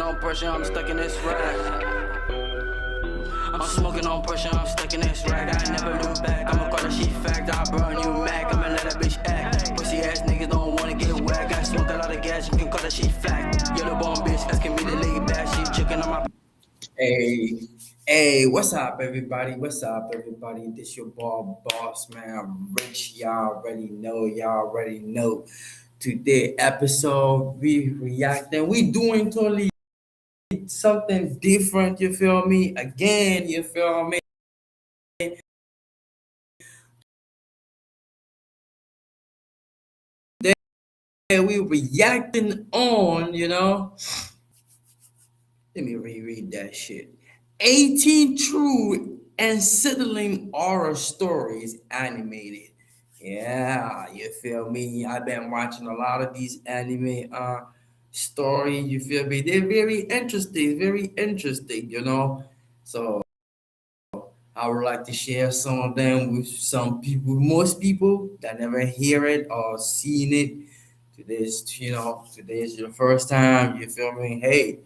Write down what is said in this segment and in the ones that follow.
on pressure, I'm stuck in this rag. I'm smoking on pressure, I'm stuck in this rag. I never look back, I'ma call that shit fact. I burn you Mac, I'ma let that bitch act. Pussy ass niggas don't wanna get whacked. I smoke a lot of gas, you can call that shit fact. Yellow bone bitch asking me to lay back. She checking on my. Hey, what's up, everybody? What's up, everybody? This your boss, man. I'm Rich. Y'all already know. Today episode, we reacting. We doing totally something different. You feel me? Again, you feel me? Today we reacting on, Let me reread that shit. 18 true and settling horror stories animated. Yeah, you feel me? I've been watching a lot of these anime stories, you feel me? They're very interesting. So I would like to share some of them with some people, most people that never hear it or seen it. Today's your first time, you feel me? Hey,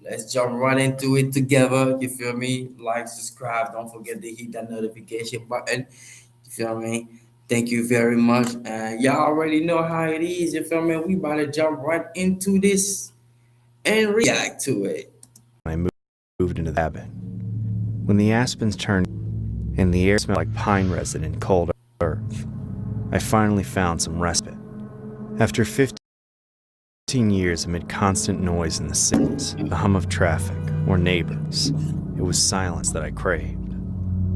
let's jump right into it together. You feel me? Like, subscribe. Don't forget to hit that notification button. You feel me? Thank you very much. Y'all already know how it is. You feel me? We about to jump right into this and react to it. I moved into the cabin. When the aspens turned and the air smelled like pine resin and cold earth, I finally found some respite. After 15 years amid constant noise in the cities, the hum of traffic, or neighbors, it was silence that I craved.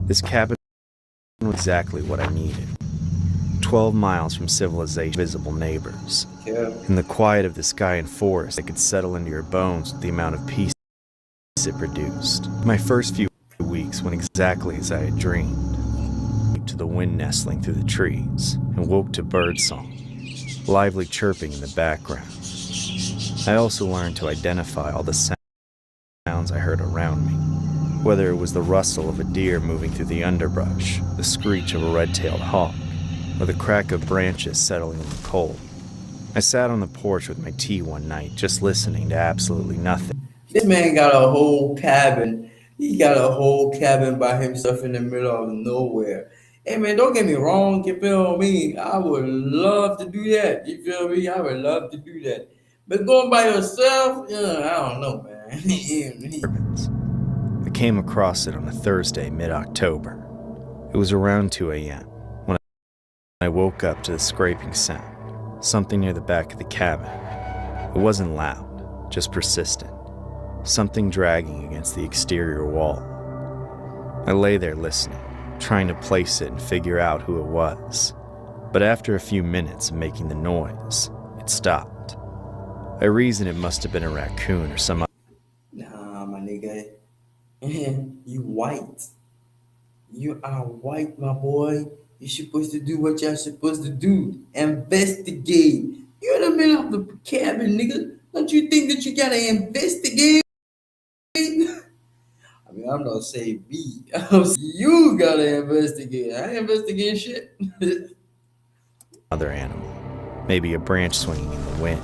This cabin was exactly what I needed. 12 miles from civilization, visible neighbors. In the quiet of the sky and forest, I could settle into your bones with the amount of peace it produced. My first few weeks went exactly as I had dreamed. To the wind nestling through the trees, and woke to birdsong, lively chirping in the background. I also learned to identify all the sounds I heard around me, whether it was the rustle of a deer moving through the underbrush, the screech of a red-tailed hawk, or the crack of branches settling in the cold. I sat on the porch with my tea one night, just listening to absolutely nothing. This man got a whole cabin. He got a whole cabin by himself in the middle of nowhere. Hey man, don't get me wrong, you feel me? I would love to do that. You feel me? I would love to do that. But going by yourself, I don't know, man. I came across it on a Thursday, mid-October. It was around 2 a.m. when I woke up to the scraping sound, something near the back of the cabin. It wasn't loud, just persistent. Something dragging against the exterior wall. I lay there listening, trying to place it and figure out who it was. But after a few minutes of making the noise, it stopped. I reasoned it must have been a raccoon or some other. Nah, my nigga. You white. You are white, my boy. You're supposed to do what you're supposed to do. Investigate. You're in the middle of the cabin, nigga. Don't you think that you gotta investigate? I mean, I'm not saying me. I'm saying you gotta investigate. I ain't investigating shit. Other animal, maybe a branch swinging in the wind.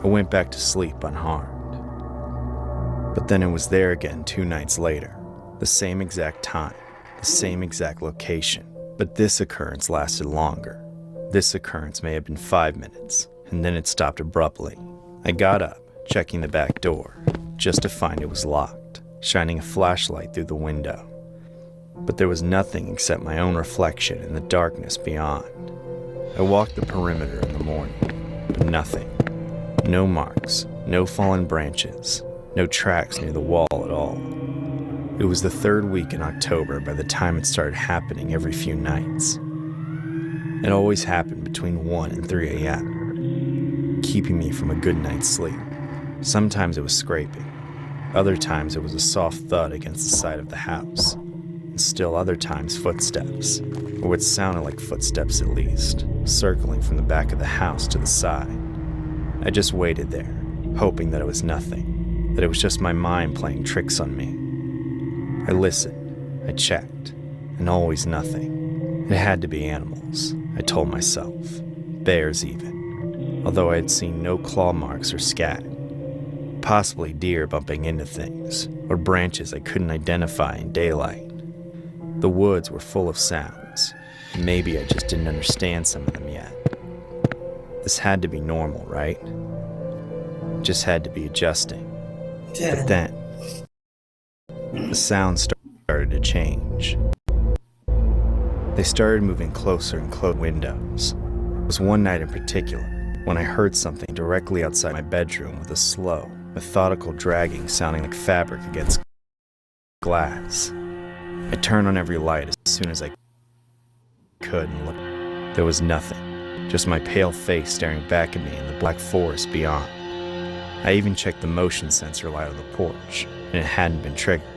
I went back to sleep unharmed. But then it was there again 2 nights later, the same exact time, the same exact location. But this occurrence lasted longer. This occurrence may have been 5 minutes, and then it stopped abruptly. I got up, checking the back door, just to find it was locked, shining a flashlight through the window. But there was nothing except my own reflection in the darkness beyond. I walked the perimeter in the morning, but nothing. No marks, no fallen branches, no tracks near the wall at all. It was the 3rd week in October by the time it started happening every few nights. It always happened between 1 and 3 a.m., keeping me from a good night's sleep. Sometimes it was scraping. Other times it was a soft thud against the side of the house. And still other times footsteps, or what sounded like footsteps at least, circling from the back of the house to the side. I just waited there, hoping that it was nothing, that it was just my mind playing tricks on me. I listened, I checked, and always nothing. It had to be animals, I told myself. Bears even, although I had seen no claw marks or scat. possibly deer bumping into things, or branches I couldn't identify in daylight. The woods were full of sounds, and maybe I just didn't understand some of them yet. This had to be normal, right? Just had to be adjusting. But then, the sounds started to change. They started moving closer and closer to windows. It was one night in particular when I heard something directly outside my bedroom with a slow, methodical dragging sounding like fabric against glass. I turned on every light as soon as I could and looked. There was nothing, just my pale face staring back at me in the black forest beyond. I even checked the motion sensor light on the porch, and it hadn't been triggered.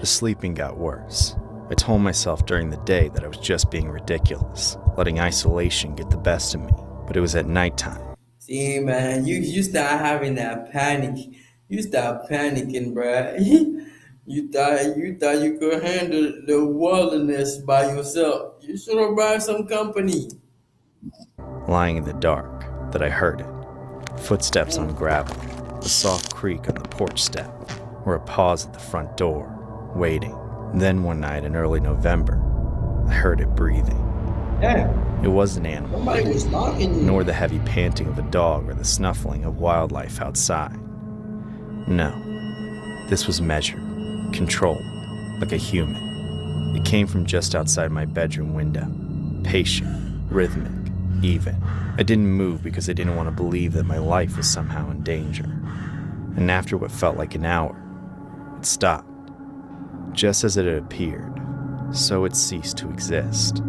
The sleeping got worse. I told myself during the day that I was just being ridiculous, letting isolation get the best of me, but it was at nighttime. See, man, you start having that panic. You start panicking, bruh. you thought you could handle the wilderness by yourself. You should have brought some company. Lying in the dark, that I heard it. Footsteps on gravel, a soft creak on the porch step, or a pause at the front door, waiting. Then one night in early November, I heard it breathing. Yeah. It wasn't an animal, Somebody was knocking you. nor the heavy panting of a dog or the snuffling of wildlife outside. No, this was measured, controlled, like a human. It came from just outside my bedroom window, patient, rhythmic, even. I didn't move because I didn't want to believe that my life was somehow in danger. And after what felt like an hour, it stopped. Just as it had appeared, so it ceased to exist.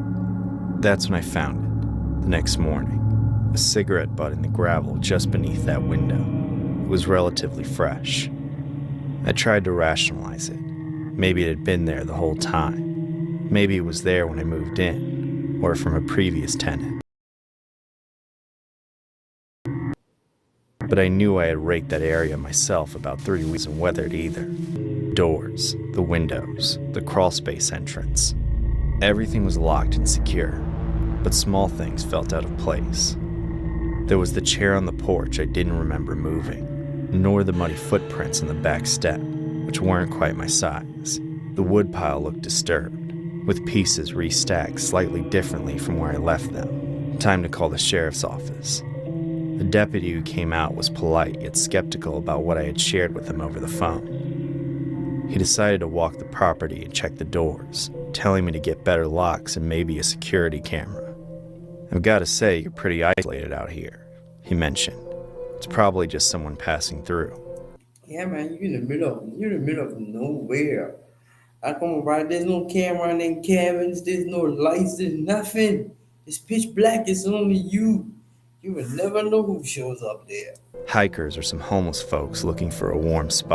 That's when I found it, the next morning, a cigarette butt in the gravel just beneath that window. It was relatively fresh. I tried to rationalize it. Maybe it had been there the whole time. Maybe it was there when I moved in, or from a previous tenant. But I knew I had raked that area myself about 3 weeks and weathered either. Doors, the windows, the crawlspace entrance. Everything was locked and secure, but small things felt out of place. There was the chair on the porch I didn't remember moving, nor the muddy footprints on the back step, which weren't quite my size. The woodpile looked disturbed, with pieces restacked slightly differently from where I left them. Time to call the sheriff's office. The deputy who came out was polite yet skeptical about what I had shared with him over the phone. He decided to walk the property and check the doors, telling me to get better locks and maybe a security camera. I've got to say, you're pretty isolated out here, he mentioned. It's probably just someone passing through. Yeah, man, you're in the middle of nowhere. I come right, there's no camera in them cabins, there's no lights, there's nothing. It's pitch black, it's only you. You will never know who shows up there. Hikers or some homeless folks looking for a warm spot.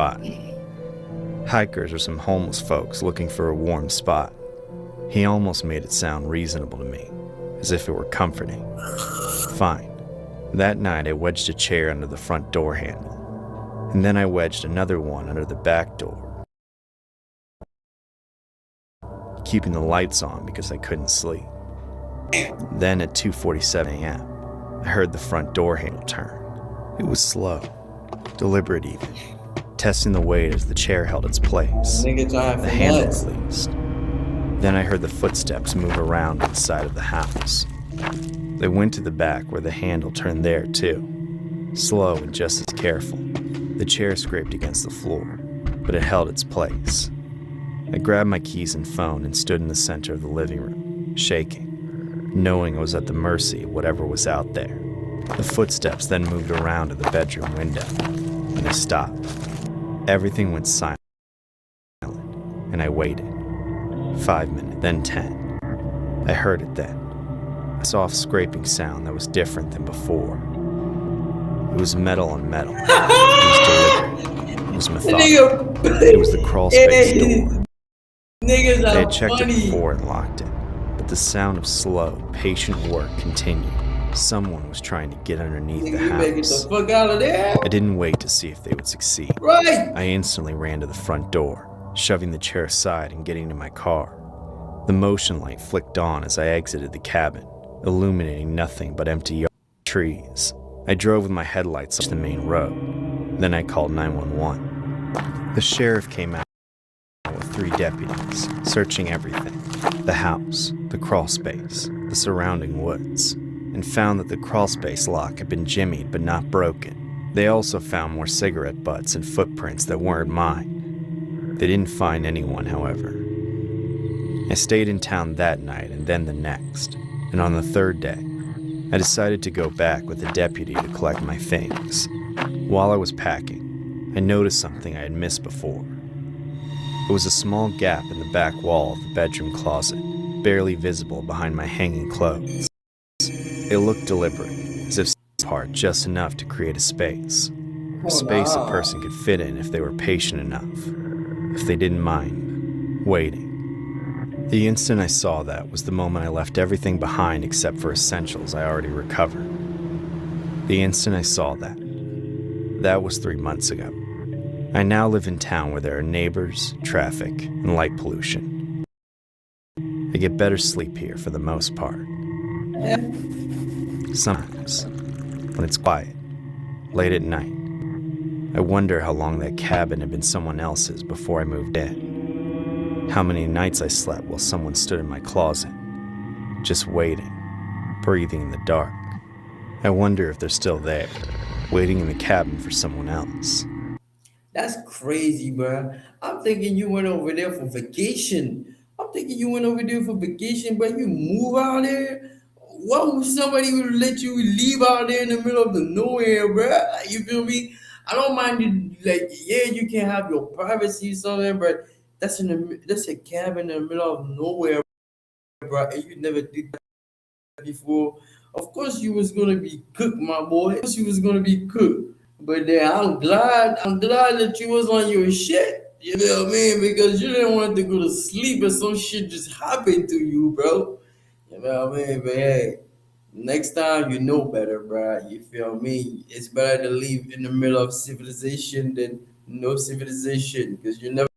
He almost made it sound reasonable to me, as if it were comforting. Fine. That night I wedged a chair under the front door handle, and then I wedged another one under the back door, keeping the lights on because I couldn't sleep. Then at 2:47 a.m., I heard the front door handle turn. It was slow, deliberate even, testing the weight as the chair held its place, the handle at least. Then I heard the footsteps move around to the side of the house. They went to the back where the handle turned there too, slow and just as careful. The chair scraped against the floor, but it held its place. I grabbed my keys and phone and stood in the center of the living room, shaking, knowing I was at the mercy of whatever was out there. The footsteps then moved around to the bedroom window, and they stopped. Everything went silent, and I waited. 5 minutes, then 10. I heard it then. A soft scraping sound that was different than before. It was metal on metal. It was deliberate. It was methodical. It was the crawl space door. Niggas I are had checked funny. it before and locked it, but the sound of slow, patient work continued. Someone was trying to get underneath the Nigga, you better get house. the fuck out of there. I didn't wait to see if they would succeed. Right. I instantly ran to the front door, shoving the chair aside and getting to my car. The motion light flicked on as I exited the cabin, illuminating nothing but empty trees. I drove with my headlights up the main road. Then I called 911. The sheriff came out with 3 deputies, searching everything: the house, the crawl space, the surrounding woods, and found that the crawl space lock had been jimmied but not broken. They also found more cigarette butts and footprints that weren't mine. They didn't find anyone, however. I stayed in town that night and then the next, and on the 3rd day, I decided to go back with a deputy to collect my things. While I was packing, I noticed something I had missed before. It was a small gap in the back wall of the bedroom closet, barely visible behind my hanging clothes. It looked deliberate, as if apart just enough to create a space. A space a person could fit in if they were patient enough, if they didn't mind waiting. The instant I saw that was the moment I left everything behind except for essentials I already recovered. The instant I saw that. That was 3 months ago. I now live in town where there are neighbors, traffic, and light pollution. I get better sleep here for the most part. Sometimes, when it's quiet, late at night, I wonder how long that cabin had been someone else's before I moved in. How many nights I slept while someone stood in my closet, just waiting, breathing in the dark. I wonder if they're still there, waiting in the cabin for someone else. That's crazy, bro. I'm thinking you went over there for vacation. I'm thinking you went over there for vacation, but you move out there. Why would somebody would let you leave out there in the middle of the nowhere, bro? You feel me? I don't mind you, like, yeah, you can have your privacy somewhere, but that's a cabin in the middle of nowhere, bro. And you never did that before. Of course, you was gonna be cooked, my boy. Of course, you was gonna be cooked. But then I'm glad that you was on your shit. You know what I mean? Because you didn't want to go to sleep and some shit just happened to you, bro. You know what I mean? But hey, next time you know better, bro. You feel me? It's better to live in the middle of civilization than no civilization, because you never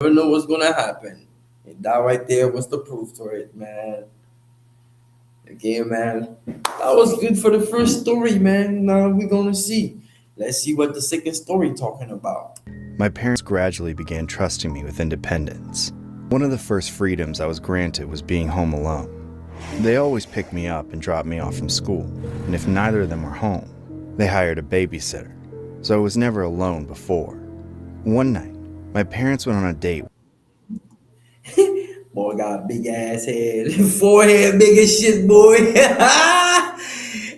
know what's gonna happen. And that right there was the proof to it, man. Okay, man. That was good for the first story, man. Now we're gonna see. Let's see what the second story talking about. My parents gradually began trusting me with independence. One of the first freedoms I was granted was being home alone. They always picked me up and dropped me off from school, and if neither of them were home, they hired a babysitter, so I was never alone before. One night, my parents went on a date. Boy got a big ass head, forehead big as shit, boy.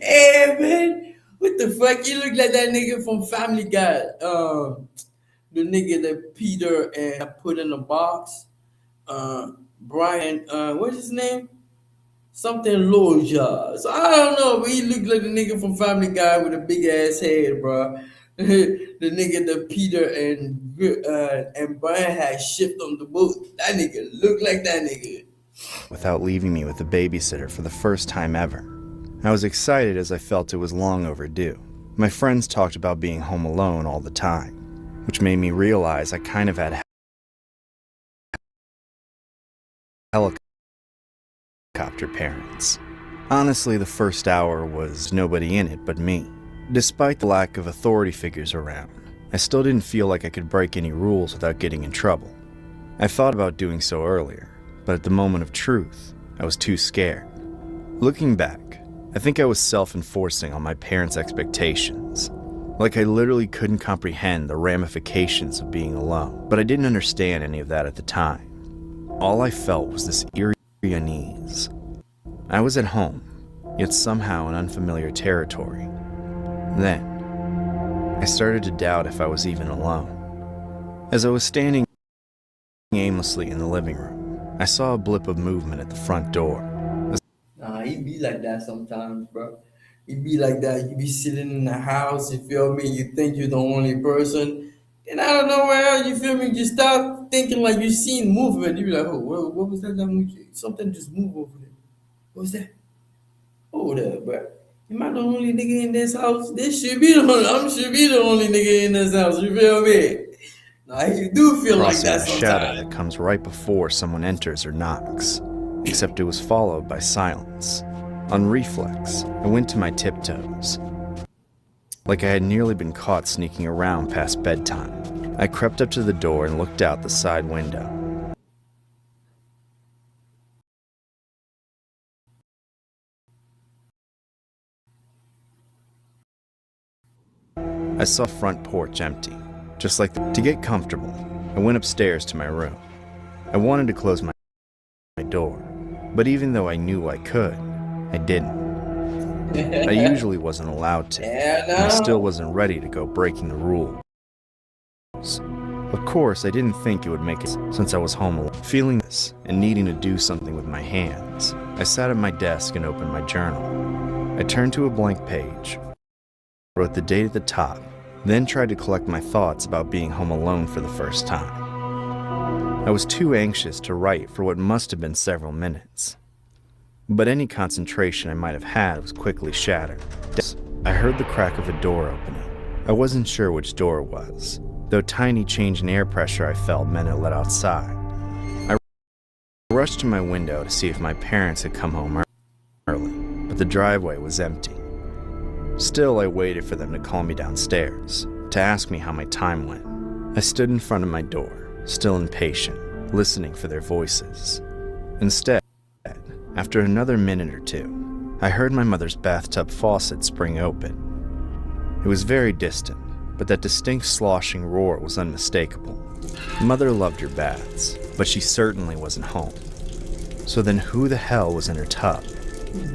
Hey man, what the fuck? You look like that nigga from Family Guy. The nigga that Peter and put in a box. Brian, what's his name? Something Loja. So I don't know, but he looked like the nigga from Family Guy with a big ass head, bro. The nigga that Peter and Brian had shipped on the boat. That nigga looked like that nigga. Without leaving me with a babysitter for the first time ever. I was excited as I felt it was long overdue. My friends talked about being home alone all the time, which made me realize I kind of had helicopter parents. Honestly, the first hour was nobody in it but me. Despite the lack of authority figures around, I still didn't feel like I could break any rules without getting in trouble. I thought about doing so earlier, but at the moment of truth, I was too scared. Looking back, I think I was self-enforcing on my parents' expectations. Like I literally couldn't comprehend the ramifications of being alone, but I didn't understand any of that at the time. All I felt was this eerie unease. I was at home, yet somehow in unfamiliar territory. Then, I started to doubt if I was even alone. As I was standing aimlessly in the living room, I saw a blip of movement at the front door. Nah, he be like that sometimes, bro. He be like that. You be sitting in the house, you feel me? You think you're the only person. And out of nowhere, you feel me? You start thinking like you seen movement. You be like, oh, what was that? Something just moved over there. What was that? Hold up, bro. Am I the only nigga in this house? This should be the only. I should be the only nigga in this house. You feel me? Nah, you do feel like Crossing that a shadow sometimes. that comes right before someone enters or knocks. Except it was followed by silence. On reflex, I went to my tiptoes. like I had nearly been caught sneaking around past bedtime. I crept up to the door and looked out the side window. I saw the front porch empty, just like to get comfortable. I went upstairs to my room. I wanted to close my door, but even though I knew I could, I didn't. I usually wasn't allowed to, and I still wasn't ready to go breaking the rules. Of course, I didn't think it would make it since I was home alone. Feeling this and needing to do something with my hands, I sat at my desk and opened my journal. I turned to a blank page, wrote the date at the top, then tried to collect my thoughts about being home alone for the first time. I was too anxious to write for what must have been several minutes, but any concentration I might have had was quickly shattered. I heard the crack of a door opening. I wasn't sure which door it was, though tiny change in air pressure I felt meant it let outside. I rushed to my window to see if my parents had come home early, but the driveway was empty. Still, I waited for them to call me downstairs, to ask me how my time went. I stood in front of my door, still impatient, listening for their voices. Instead, after another minute or two, I heard my mother's bathtub faucet spring open. It was very distant, but that distinct sloshing roar was unmistakable. Mother loved her baths, but she certainly wasn't home. So then who the hell was in her tub?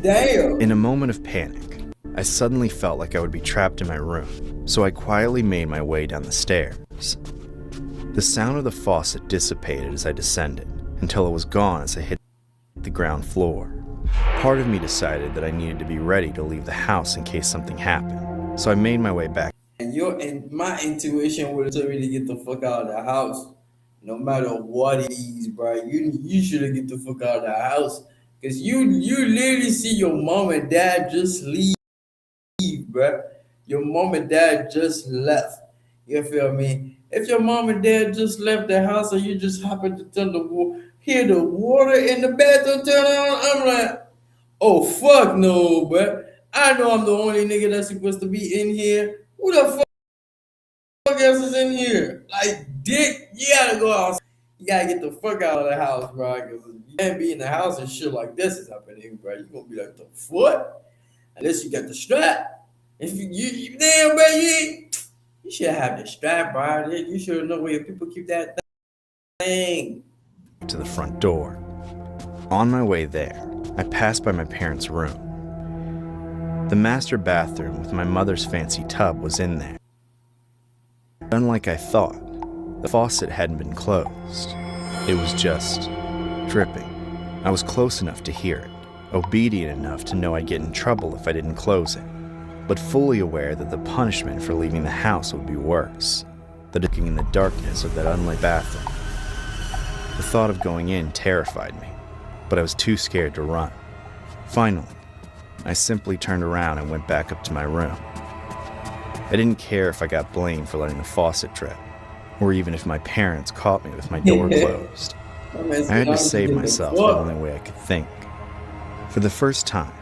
Damn! In a moment of panic, I suddenly felt like I would be trapped in my room, so I quietly made my way down the stairs. The sound of the faucet dissipated as I descended, until it was gone as I hit the ground floor. Part of me decided that I needed to be ready to leave the house in case something happened, so I made my way back. And my intuition would have told me to get the fuck out of the house. No matter what it is, bro. You should have get the fuck out of the house. Cause you literally see your mom and dad just leave, bro. Your mom and dad just left. You feel me? If your mom and dad just left the house and you just happen to hear the water in the bathroom turn on, I'm like, oh fuck no, bro. I know I'm the only nigga that's supposed to be in here. Who the fuck else is in here? Like, dick, you gotta go out. You gotta get the fuck out of the house, bro. Because you can't be in the house and shit like this is happening, bro. You gonna be like, the fuck? Unless you got the strap. If you damn, bro, you should have the strap, bro. You should know where your people keep that thing. To the front door. On my way there, I passed by my parents' room. The master bathroom with my mother's fancy tub was in there. Unlike I thought, the faucet hadn't been closed. It was just dripping. I was close enough to hear it, obedient enough to know I'd get in trouble if I didn't close it, but fully aware that the punishment for leaving the house would be worse, the looking in the darkness of that unlit bathroom. The thought of going in terrified me, but I was too scared to run. Finally, I simply turned around and went back up to my room. I didn't care if I got blamed for letting the faucet drip, or even if my parents caught me with my door closed. I had to save myself the only way I could think. For the first time,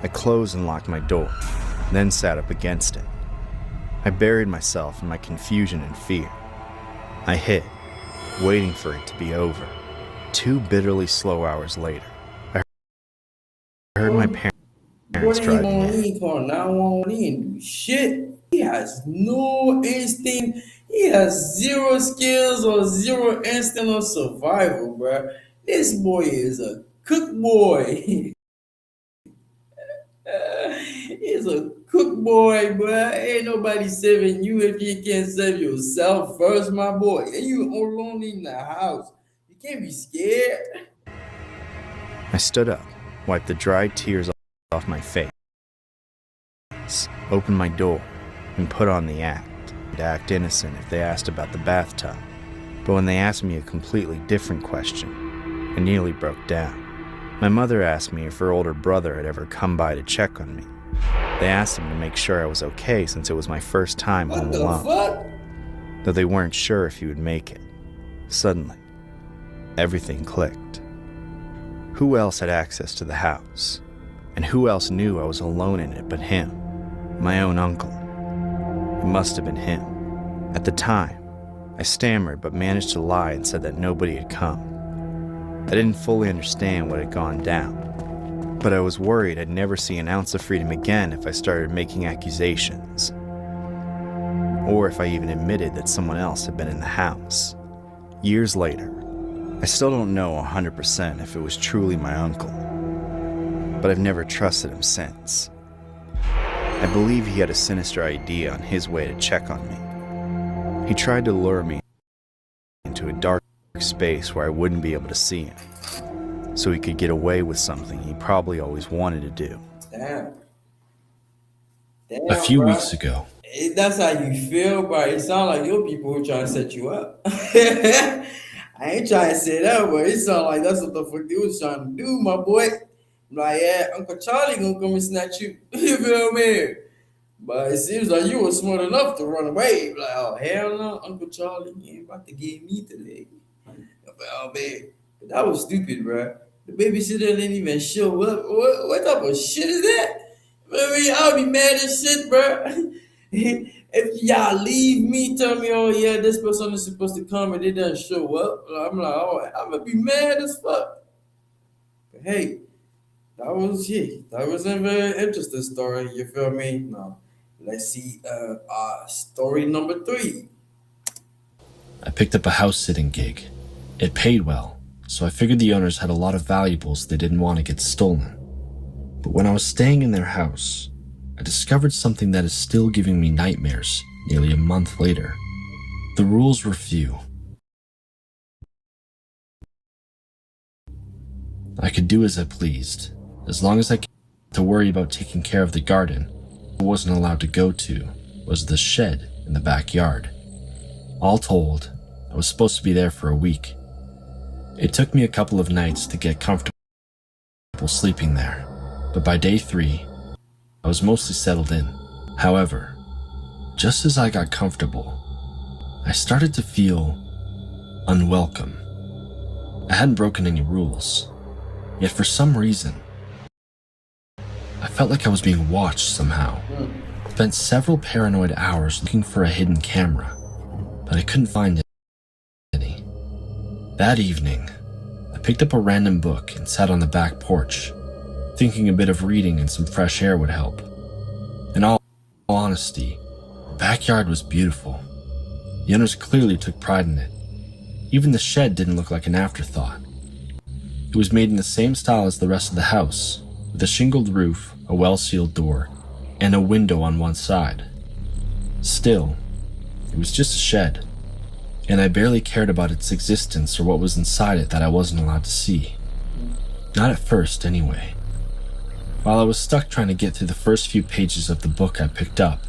I closed and locked my door, then sat up against it. I buried myself in my confusion and fear. I hid, waiting for it to be over. 2 bitterly slow hours later, I heard my parents driving in. He ain't calling 911. He ain't do shit. He has no instinct. He has zero skills or zero instinct of survival, bro. This boy is a cook boy. He's a cook boy, bro. Ain't nobody saving you if you can't save yourself first, my boy. And you alone in the house. You can't be scared. I stood up, wiped the dried tears off my face, opened my door, and put on the act. To act innocent if they asked about the bathtub. But when they asked me a completely different question, I nearly broke down. My mother asked me if her older brother had ever come by to check on me. They asked him to make sure I was okay since it was my first time home alone. Fuck? Though they weren't sure if he would make it. Suddenly, everything clicked. Who else had access to the house? And who else knew I was alone in it but him, my own uncle? It must have been him. At the time, I stammered but managed to lie and said that nobody had come. I didn't fully understand what had gone down, but I was worried I'd never see an ounce of freedom again if I started making accusations, or if I even admitted that someone else had been in the house. Years later, I still don't know 100% if it was truly my uncle, but I've never trusted him since. I believe he had a sinister idea on his way to check on me. He tried to lure me into a dark space where I wouldn't be able to see him, so he could get away with something he probably always wanted to do. Damn. A few bro. weeks ago, That's how you feel, bro. It sounds like your people who trying to set you up. I ain't trying to say that, but it sounds like that's what the fuck they was trying to do, my boy. Like, yeah, Uncle Charlie gonna come and snatch you. You feel me? But it seems like you were smart enough to run away. Like, oh, hell no, Uncle Charlie, you ain't about to get me today. Oh, man. That was stupid, bro. The babysitter didn't even show up. What type of shit is that? I mean, I'll be mad as shit, bro. If y'all leave me, tell me, oh, yeah, this person is supposed to come and they didn't show up. I'm like, oh, I'm going to be mad as fuck. But hey, that was a very interesting story. You feel me? Now, let's see story number 3. I picked up a house sitting gig. It paid well, so I figured the owners had a lot of valuables they didn't want to get stolen. But when I was staying in their house, I discovered something that is still giving me nightmares nearly a month later. The rules were few. I could do as I pleased, as long as I didn't have to worry about taking care of the garden. I wasn't allowed to go to was the shed in the backyard. All told, I was supposed to be there for a week. It took me a couple of nights to get comfortable sleeping there, but by day 3, I was mostly settled in. However, just as I got comfortable, I started to feel unwelcome. I hadn't broken any rules, yet for some reason, I felt like I was being watched somehow. I spent several paranoid hours looking for a hidden camera, but I couldn't find any. That evening, I picked up a random book and sat on the back porch, thinking a bit of reading and some fresh air would help. In all honesty, the backyard was beautiful. The owners clearly took pride in it. Even the shed didn't look like an afterthought. It was made in the same style as the rest of the house, with a shingled roof, a well-sealed door, and a window on one side. Still, it was just a shed, and I barely cared about its existence or what was inside it that I wasn't allowed to see. Not at first, anyway. While I was stuck trying to get through the first few pages of the book I picked up,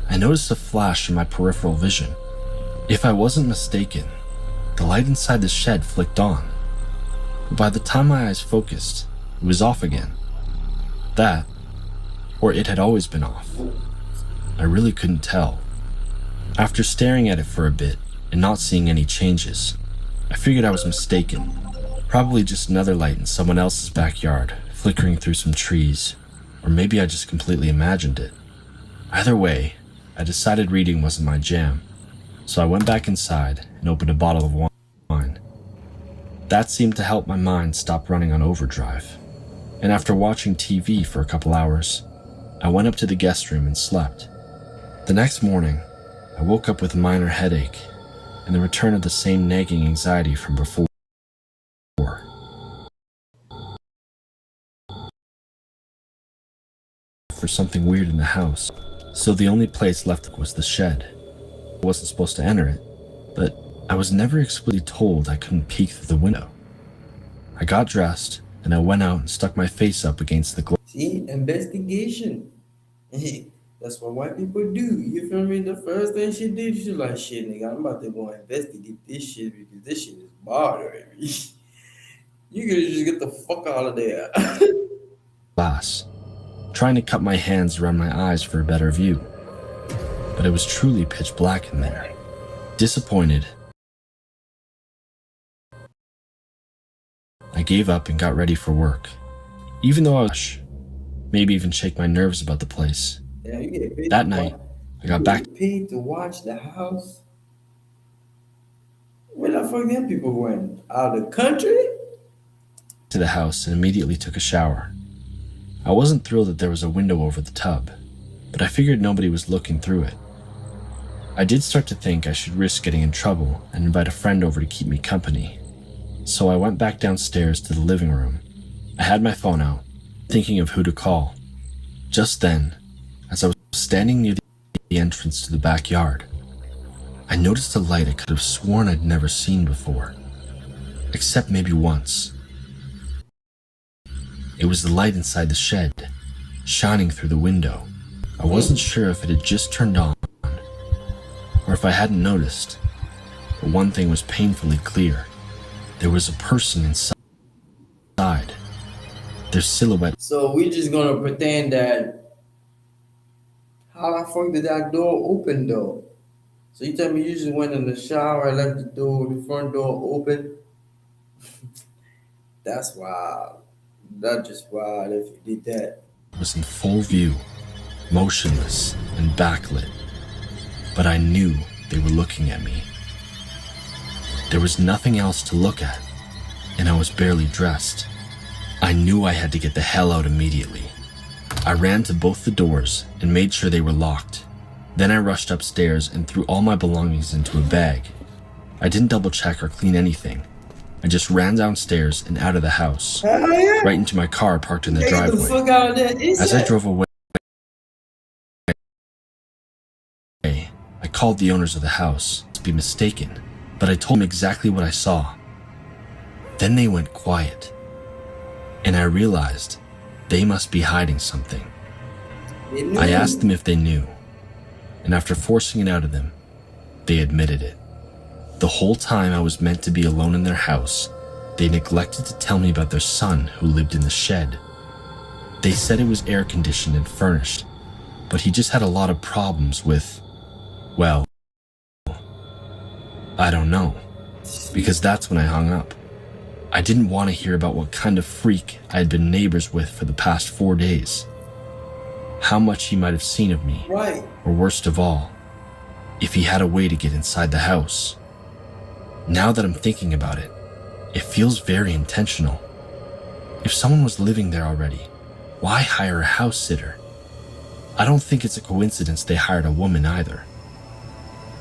I noticed a flash in my peripheral vision. If I wasn't mistaken, the light inside the shed flicked on. But by the time my eyes focused, it was off again. That, or it had always been off. I really couldn't tell. After staring at it for a bit and not seeing any changes, I figured I was mistaken. Probably just another light in someone else's backyard, flickering through some trees, or maybe I just completely imagined it. Either way, I decided reading wasn't my jam, so I went back inside and opened a bottle of wine. That seemed to help my mind stop running on overdrive, and after watching TV for a couple hours, I went up to the guest room and slept. The next morning, I woke up with a minor headache and the return of the same nagging anxiety from before. For something weird in the house, so the only place left was the shed. I wasn't supposed to enter it, but I was never explicitly told I couldn't peek through the window. I got dressed, and I went out and stuck my face up against the glass. See, investigation. That's what white people do. You feel me? The first thing she did, she like, shit, nigga, I'm about to go investigate this shit because this shit is bothering me. You could just get the fuck out of there. Trying to cup my hands around my eyes for a better view. But it was truly pitch black in there. Disappointed, I gave up and got ready for work. Even though I was maybe even shake my nerves about the place. Yeah, you get paid That night, I got back Paid to watch the house? Where the fuck them people went? Out of the country? to the house and immediately took a shower. I wasn't thrilled that there was a window over the tub, but I figured nobody was looking through it. I did start to think I should risk getting in trouble and invite a friend over to keep me company. So I went back downstairs to the living room. I had my phone out, thinking of who to call. Just then, as I was standing near the entrance to the backyard, I noticed a light I could have sworn I'd never seen before, except maybe once. It was the light inside the shed, shining through the window. I wasn't sure if it had just turned on, or if I hadn't noticed, but one thing was painfully clear. There was a person inside. Their silhouette. So we just gonna pretend that. How the fuck did that door open though? So you tell me you just went in the shower, left the front door open? That's wild. That's just wild if you did that. Was in full view, motionless and backlit, but I knew they were looking at me. There was nothing else to look at, and I was barely dressed. I knew I had to get the hell out immediately. I ran to both the doors and made sure they were locked. Then I rushed upstairs and threw all my belongings into a bag. I didn't double check or clean anything. I just ran downstairs and out of the house, right into my car parked in the Get the driveway. fuck out of there. As I drove away, I called the owners of the house to be mistaken, but I told them exactly what I saw. Then they went quiet, and I realized they must be hiding something. I asked them if they knew, and after forcing it out of them, they admitted it. The whole time I was meant to be alone in their house, they neglected to tell me about their son who lived in the shed. They said it was air conditioned and furnished, but he just had a lot of problems with, well, I don't know, because that's when I hung up. I didn't want to hear about what kind of freak I had been neighbors with for the past 4 days. How much he might have seen of me, Right. or worst of all, if he had a way to get inside the house. Now that I'm thinking about it, it feels very intentional. If someone was living there already, why hire a house sitter? I don't think it's a coincidence they hired a woman either.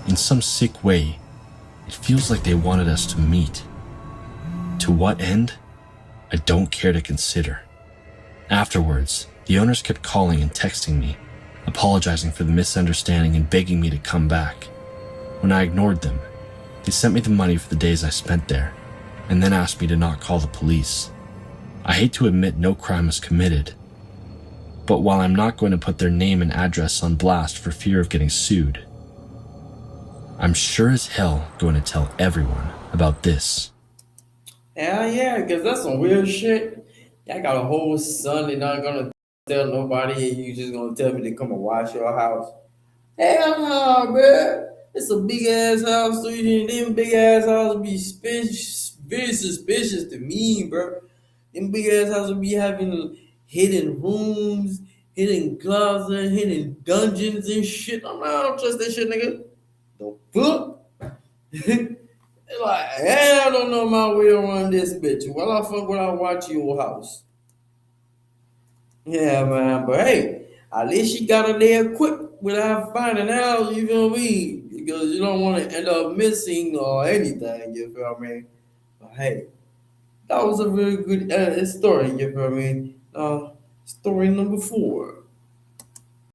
In some sick way, it feels like they wanted us to meet. To what end? I don't care to consider. Afterwards, the owners kept calling and texting me, apologizing for the misunderstanding and begging me to come back. When I ignored them, they sent me the money for the days I spent there, and then asked me to not call the police. I hate to admit no crime was committed, but while I'm not going to put their name and address on blast for fear of getting sued, I'm sure as hell going to tell everyone about this. Hell yeah, because that's some weird shit. I got a whole son, they're not gonna tell nobody, and you just gonna tell me to come and wash your house. Hell no, bruh. It's a big ass house, so them big ass houses be very suspicious to me, bro. Them big ass houses be having hidden rooms, hidden closets, hidden dungeons and shit. I don't trust that shit, nigga. The fuck? It's like, hell, I don't know my way around this bitch. Why the fuck would I watch your house? Yeah, man, but hey, at least she got her there quick without finding out, you feel me? Because you don't want to end up missing or anything, you feel me? But hey, that was a really good story, you feel me? Story number 4.